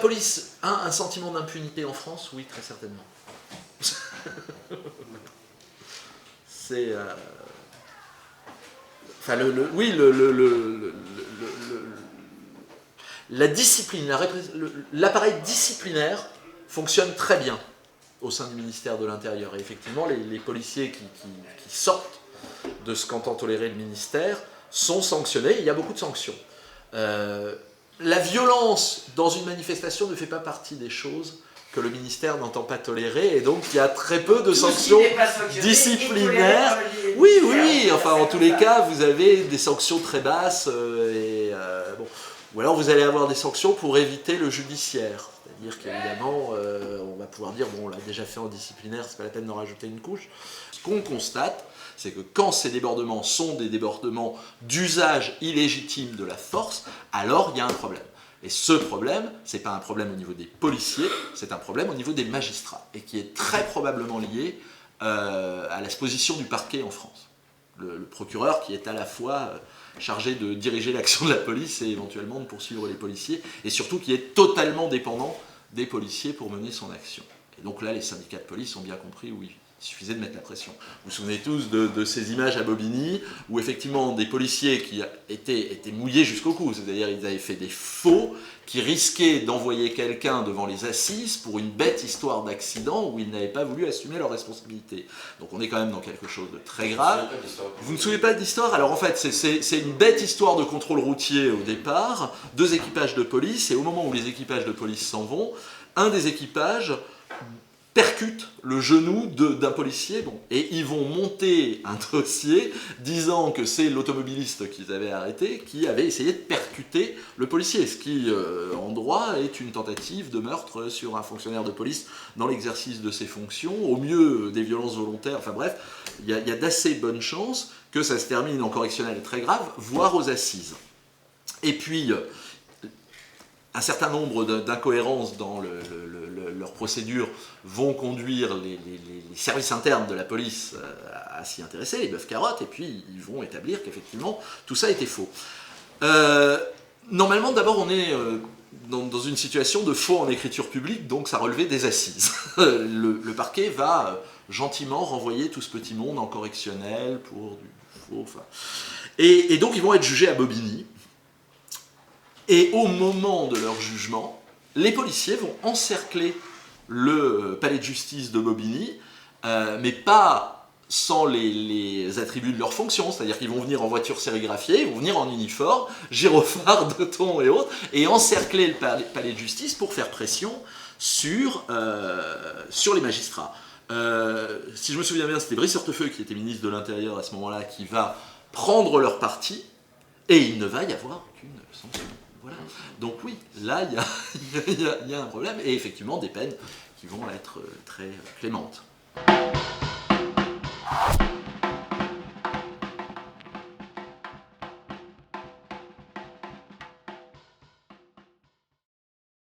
police a un sentiment d'impunité en France? Oui, très certainement. C'est... Enfin, la discipline, l'appareil disciplinaire fonctionne très bien au sein du ministère de l'Intérieur. Et effectivement, les policiers qui sortent de ce qu'entend tolérer le ministère sont sanctionnés. Il y a beaucoup de sanctions. La violence dans une manifestation ne fait pas partie des choses que le ministère n'entend pas tolérer, et donc il y a très peu de sanctions disciplinaires. Oui, enfin en tous les cas, vous avez des sanctions très basses, bon. Ou alors vous allez avoir des sanctions pour éviter le judiciaire. C'est-à-dire qu'évidemment, on va pouvoir dire, bon, on l'a déjà fait en disciplinaire, c'est pas la peine d'en rajouter une couche. Ce qu'on constate, c'est que quand ces débordements sont des débordements d'usage illégitime de la force, alors il y a un problème. Et ce problème, ce n'est pas un problème au niveau des policiers, c'est un problème au niveau des magistrats, et qui est très probablement lié à la position du parquet en France. Le procureur qui est à la fois chargé de diriger l'action de la police et éventuellement de poursuivre les policiers, et surtout qui est totalement dépendant des policiers pour mener son action. Et donc là, les syndicats de police ont bien compris, oui, il suffisait de mettre la pression. Vous vous souvenez tous de ces images à Bobigny, où effectivement des policiers qui étaient mouillés jusqu'au cou, c'est-à-dire ils avaient fait des faux, qui risquaient d'envoyer quelqu'un devant les assises pour une bête histoire d'accident où ils n'avaient pas voulu assumer leurs responsabilités. Donc on est quand même dans quelque chose de très grave. Vous ne vous souvenez pas de l'histoire? Alors en fait, c'est une bête histoire de contrôle routier au départ, 2 équipages de police, et au moment où les équipages de police s'en vont, un des équipages percute le genou d'un policier, bon, et ils vont monter un dossier disant que c'est l'automobiliste qu'ils avaient arrêté qui avait essayé de percuter le policier, ce qui, en droit, est une tentative de meurtre sur un fonctionnaire de police dans l'exercice de ses fonctions, au mieux des violences volontaires, enfin bref, il y a d'assez bonnes chances que ça se termine en correctionnel très grave, voire aux assises. Et puis, un certain nombre d'incohérences dans leur procédure vont conduire les services internes de la police à s'y intéresser, les bœufs carottes, et puis ils vont établir qu'effectivement tout ça était faux. Normalement, d'abord, on est dans une situation de faux en écriture publique, donc ça relevait des assises. Le parquet va gentiment renvoyer tout ce petit monde en correctionnel pour du faux. Enfin. Et donc ils vont être jugés à Bobigny. Et au moment de leur jugement, les policiers vont encercler le palais de justice de Bobigny, mais pas sans les attributs de leur fonction, c'est-à-dire qu'ils vont venir en voiture sérigraphiée, ils vont venir en uniforme, gyrophares, de thon et autres, et encercler le palais de justice pour faire pression sur les magistrats. Si je me souviens bien, c'était Brice Hortefeux qui était ministre de l'Intérieur à ce moment-là, qui va prendre leur parti, et il ne va y avoir aucune sanction. Voilà. Donc oui, là, il y a un problème, et effectivement des peines qui vont être très clémentes.